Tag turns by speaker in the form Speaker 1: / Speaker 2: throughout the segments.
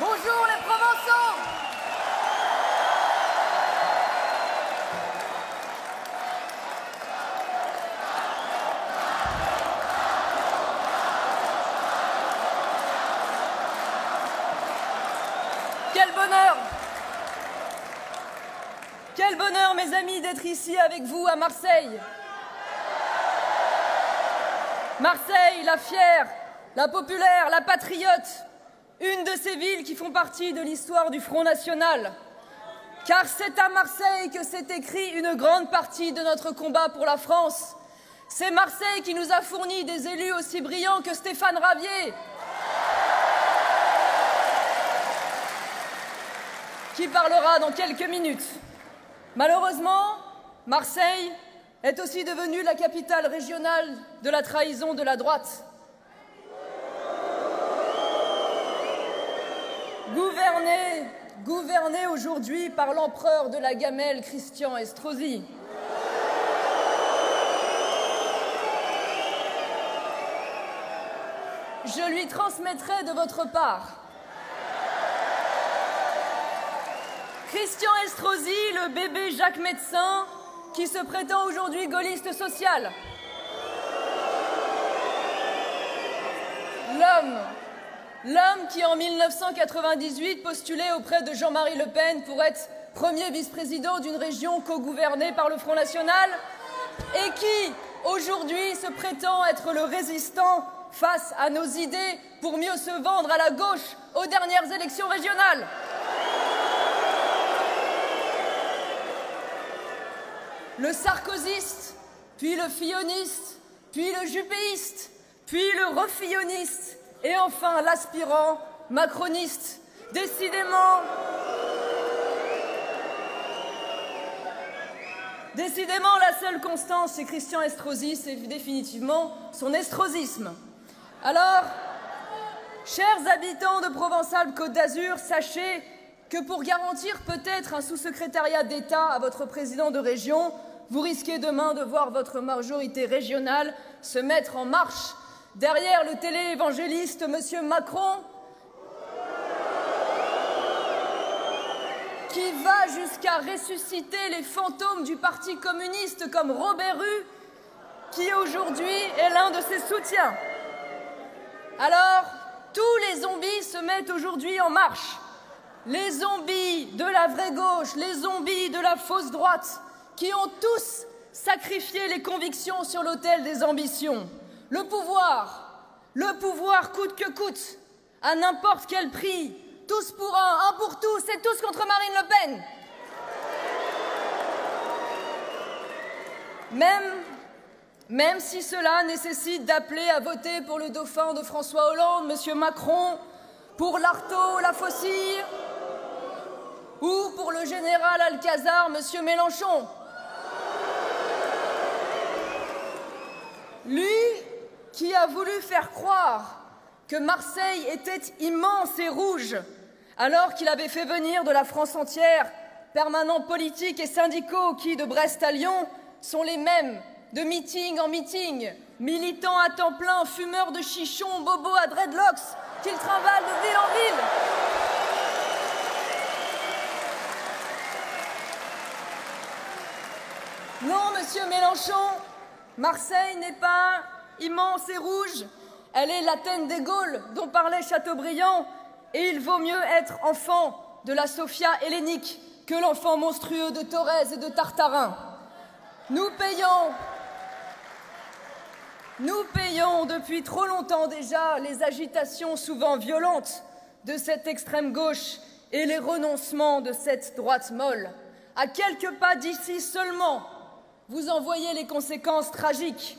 Speaker 1: Bonjour les Provençaux. Quel bonheur, mes amis, d'être ici avec vous à Marseille. Marseille, la fière, la populaire, la patriote, une de ces villes qui font partie de l'histoire du Front National. Car c'est à Marseille que s'est écrit une grande partie de notre combat pour la France. C'est Marseille qui nous a fourni des élus aussi brillants que Stéphane Ravier, qui parlera dans quelques minutes. Malheureusement, Marseille est aussi devenue la capitale régionale de la trahison de la droite. Gouvernée aujourd'hui par l'empereur de la gamelle, Christian Estrosi. Je lui transmettrai de votre part. Christian Estrosi, le bébé Jacques Médecin, qui se prétend aujourd'hui gaulliste social. L'homme qui, en 1998, postulait auprès de Jean-Marie Le Pen pour être premier vice-président d'une région co-gouvernée par le Front National et qui, aujourd'hui, se prétend être le résistant face à nos idées pour mieux se vendre à la gauche aux dernières élections régionales. Le sarkozyste, puis le filloniste, puis le juppéiste, puis le refilloniste, et enfin l'aspirant macroniste. Décidément, la seule constance chez Christian Estrosi, c'est définitivement son estrosisme. Alors, chers habitants de Provence-Alpes-Côte d'Azur, sachez que pour garantir peut-être un sous-secrétariat d'État à votre président de région, vous risquez demain de voir votre majorité régionale se mettre en marche derrière le télé-évangéliste M. Macron, qui va jusqu'à ressusciter les fantômes du Parti communiste comme Robert Rue, qui aujourd'hui est l'un de ses soutiens. Alors, tous les zombies se mettent aujourd'hui en marche. Les zombies de la vraie gauche, les zombies de la fausse droite, qui ont tous sacrifié les convictions sur l'autel des ambitions. Le pouvoir coûte que coûte, à n'importe quel prix, tous pour un pour tous et tous contre Marine Le Pen. Même si cela nécessite d'appeler à voter pour le dauphin de François Hollande, M. Macron, pour l'Artaud, la Faucille, ou pour le général Alcazar, M. Mélenchon. Lui qui a voulu faire croire que Marseille était immense et rouge, alors qu'il avait fait venir de la France entière permanents politiques et syndicaux qui, de Brest à Lyon, sont les mêmes, de meeting en meeting, militants à temps plein, fumeurs de chichons, bobos à dreadlocks, qu'ils trimballent de ville en ville. Non, monsieur Mélenchon, Marseille n'est pas immense et rouge, elle est l'Athènes des Gaules dont parlait Chateaubriand, et il vaut mieux être enfant de la Sophia hellénique que l'enfant monstrueux de Thorez et de Tartarin. Nous payons depuis trop longtemps déjà les agitations souvent violentes de cette extrême gauche et les renoncements de cette droite molle. À quelques pas d'ici seulement, vous en voyez les conséquences tragiques.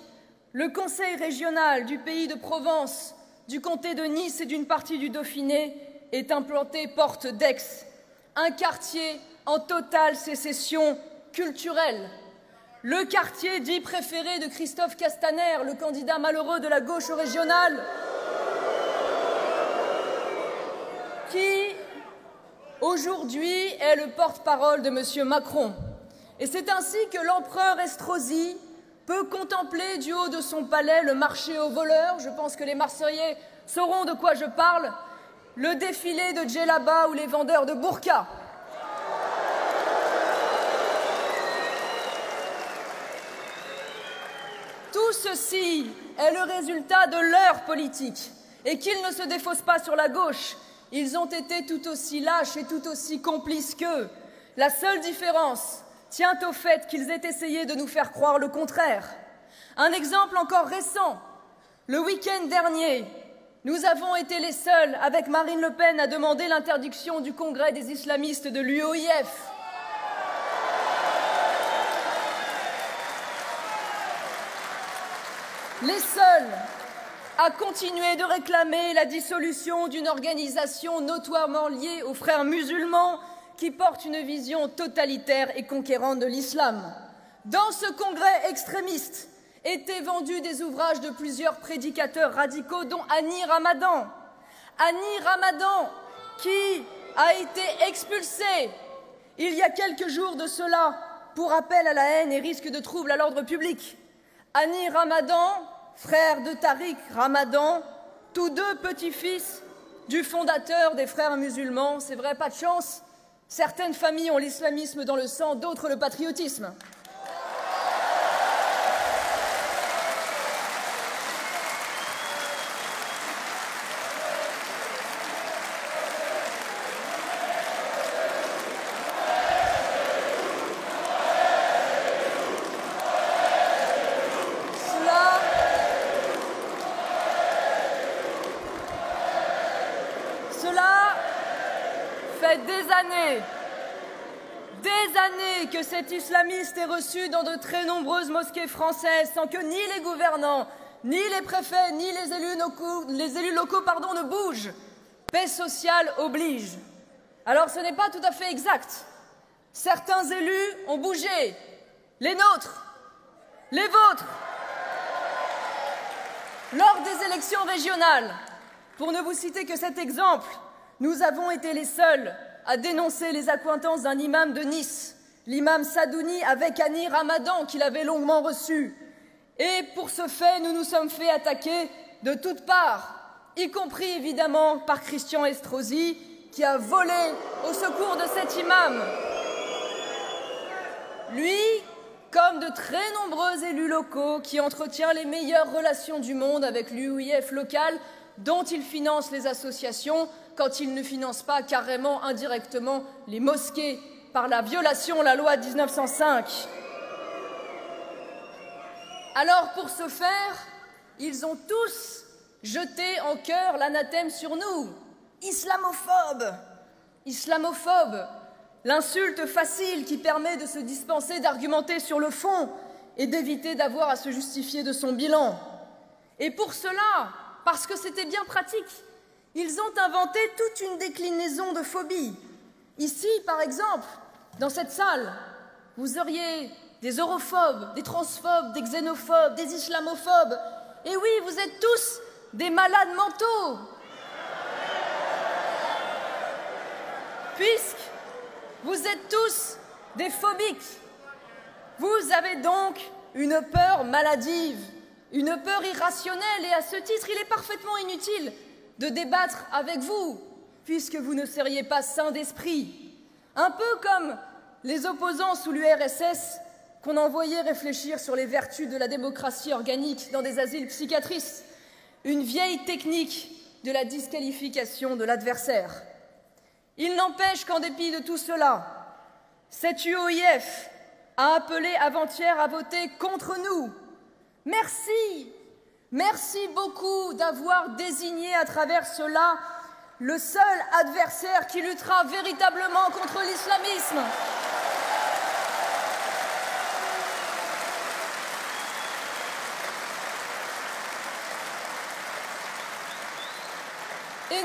Speaker 1: Le conseil régional du pays de Provence, du comté de Nice et d'une partie du Dauphiné est implanté porte d'Aix, un quartier en totale sécession culturelle. Le quartier dit préféré de Christophe Castaner, le candidat malheureux de la gauche régionale, qui aujourd'hui est le porte-parole de M. Macron. Et c'est ainsi que l'empereur Estrosi peut contempler du haut de son palais le marché aux voleurs, je pense que les Marseillais sauront de quoi je parle, le défilé de djellaba ou les vendeurs de burqa. Tout ceci est le résultat de leur politique et qu'ils ne se défaussent pas sur la gauche. Ils ont été tout aussi lâches et tout aussi complices qu'eux. La seule différence tient au fait qu'ils aient essayé de nous faire croire le contraire. Un exemple encore récent. Le week-end dernier, nous avons été les seuls, avec Marine Le Pen, à demander l'interdiction du congrès des islamistes de l'UOIF. Les seuls à continuer de réclamer la dissolution d'une organisation notoirement liée aux frères musulmans qui porte une vision totalitaire et conquérante de l'islam. Dans ce congrès extrémiste étaient vendus des ouvrages de plusieurs prédicateurs radicaux, dont Annie Ramadan. Annie Ramadan, qui a été expulsée il y a quelques jours de cela pour appel à la haine et risque de troubles à l'ordre public. Annie Ramadan, frère de Tariq Ramadan, tous deux petits-fils du fondateur des frères musulmans. C'est vrai, pas de chance. Certaines familles ont l'islamisme dans le sang, d'autres le patriotisme. Cela fait des années que cet islamiste est reçu dans de très nombreuses mosquées françaises sans que ni les gouvernants, ni les préfets, ni les élus locaux ne bougent. Paix sociale oblige. Alors ce n'est pas tout à fait exact. Certains élus ont bougé. Les nôtres, les vôtres. Lors des élections régionales, pour ne vous citer que cet exemple, nous avons été les seuls à dénoncer les accointances d'un imam de Nice, l'imam Sadouni, avec Annie Ramadan, qu'il avait longuement reçu. Et pour ce fait, nous nous sommes fait attaquer de toutes parts, y compris évidemment par Christian Estrosi, qui a volé au secours de cet imam. Lui, comme de très nombreux élus locaux, qui entretient les meilleures relations du monde avec l'UOIF local, dont il finance les associations, quand il ne finance pas carrément indirectement les mosquées par la violation de la loi de 1905. Alors pour ce faire, ils ont tous jeté en chœur l'anathème sur nous. Islamophobes, islamophobes, l'insulte facile qui permet de se dispenser d'argumenter sur le fond et d'éviter d'avoir à se justifier de son bilan. Et pour cela, parce que c'était bien pratique, ils ont inventé toute une déclinaison de phobies. Ici, par exemple, dans cette salle, vous auriez des europhobes, des transphobes, des xénophobes, des islamophobes. Et oui, vous êtes tous des malades mentaux. Puisque vous êtes tous des phobiques. Vous avez donc une peur maladive, une peur irrationnelle, et à ce titre, il est parfaitement inutile de débattre avec vous, puisque vous ne seriez pas sains d'esprit. Un peu comme les opposants sous l'URSS qu'on envoyait réfléchir sur les vertus de la démocratie organique dans des asiles psychiatristes, une vieille technique de la disqualification de l'adversaire. Il n'empêche qu'en dépit de tout cela, cette UOIF a appelé avant-hier à voter contre nous. Merci, merci beaucoup d'avoir désigné à travers cela le seul adversaire qui luttera véritablement contre l'islamisme. Et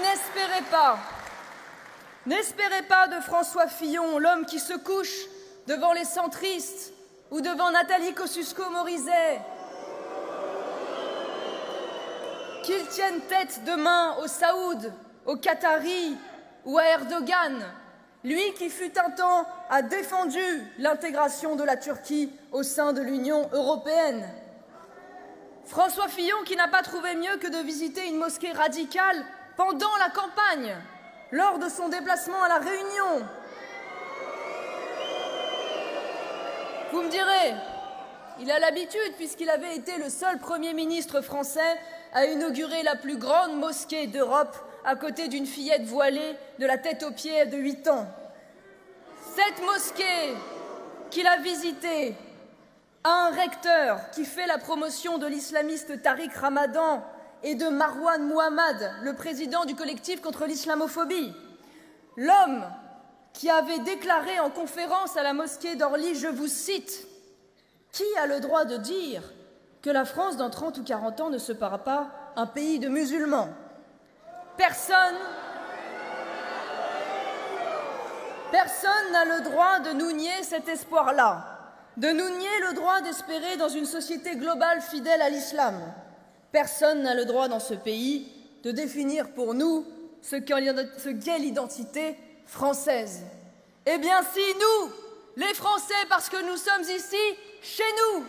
Speaker 1: n'espérez pas de François Fillon, l'homme qui se couche devant les centristes ou devant Nathalie Kosciusko-Morizet, qu'il tienne tête demain aux Saouds, aux Qataris ou à Erdogan, lui qui fut un temps a défendu l'intégration de la Turquie au sein de l'Union européenne. François Fillon qui n'a pas trouvé mieux que de visiter une mosquée radicale pendant la campagne, lors de son déplacement à La Réunion. Vous me direz, il a l'habitude puisqu'il avait été le seul Premier ministre français à inaugurer la plus grande mosquée d'Europe à côté d'une fillette voilée de la tête aux pieds de 8 ans. Cette mosquée qu'il a visitée a un recteur qui fait la promotion de l'islamiste Tariq Ramadan et de Marwan Mohammad, le président du collectif contre l'islamophobie. L'homme qui avait déclaré en conférence à la mosquée d'Orly, je vous cite, « Qui a le droit de dire que la France, dans 30 ou 40 ans, ne sera pas un pays de musulmans ?» Personne n'a le droit de nous nier cet espoir-là, de nous nier le droit d'espérer dans une société globale fidèle à l'islam. Personne n'a le droit dans ce pays de définir pour nous ce qu'est l'identité française. Eh bien si nous, les Français, parce que nous sommes ici, chez nous,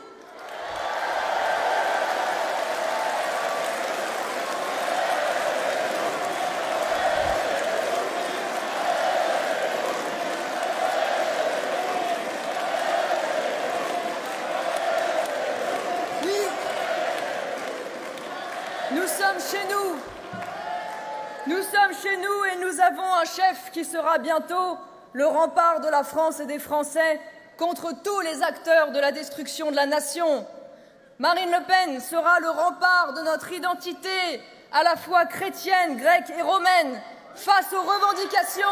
Speaker 1: nous sommes chez nous. Nous sommes chez nous et nous avons un chef qui sera bientôt le rempart de la France et des Français contre tous les acteurs de la destruction de la nation. Marine Le Pen sera le rempart de notre identité à la fois chrétienne, grecque et romaine face aux revendications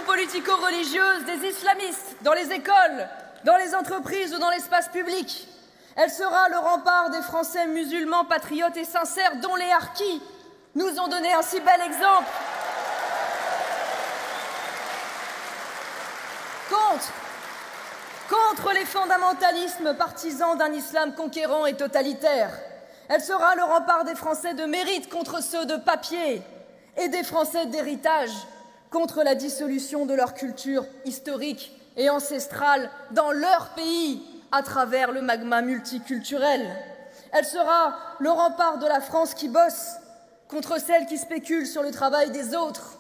Speaker 1: politico-religieuses des islamistes dans les écoles, dans les entreprises ou dans l'espace public. Elle sera le rempart des Français musulmans patriotes et sincères dont les harkis nous ont donné un si bel exemple. Contre les fondamentalismes partisans d'un islam conquérant et totalitaire. Elle sera le rempart des Français de mérite contre ceux de papier et des Français d'héritage contre la dissolution de leur culture historique et ancestrale dans leur pays à travers le magma multiculturel. Elle sera le rempart de la France qui bosse contre celle qui spécule sur le travail des autres.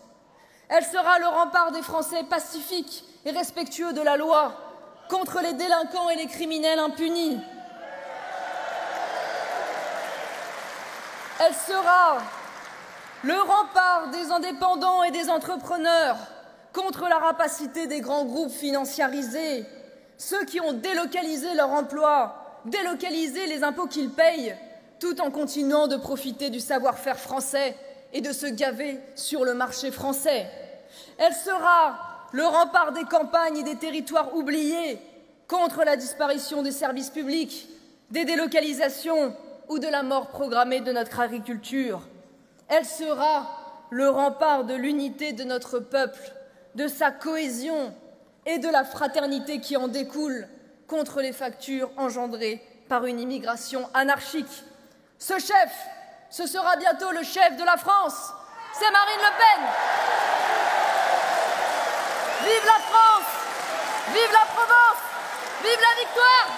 Speaker 1: Elle sera le rempart des Français pacifiques et respectueux de la loi contre les délinquants et les criminels impunis. Elle sera le rempart des indépendants et des entrepreneurs contre la rapacité des grands groupes financiarisés, ceux qui ont délocalisé leur emploi, délocalisé les impôts qu'ils payent, tout en continuant de profiter du savoir-faire français et de se gaver sur le marché français. Elle sera le rempart des campagnes et des territoires oubliés contre la disparition des services publics, des délocalisations ou de la mort programmée de notre agriculture. Elle sera le rempart de l'unité de notre peuple, de sa cohésion et de la fraternité qui en découle contre les fractures engendrées par une immigration anarchique. Ce chef, ce sera bientôt le chef de la France, c'est Marine Le Pen. Vive la France, vive la Provence, vive la victoire!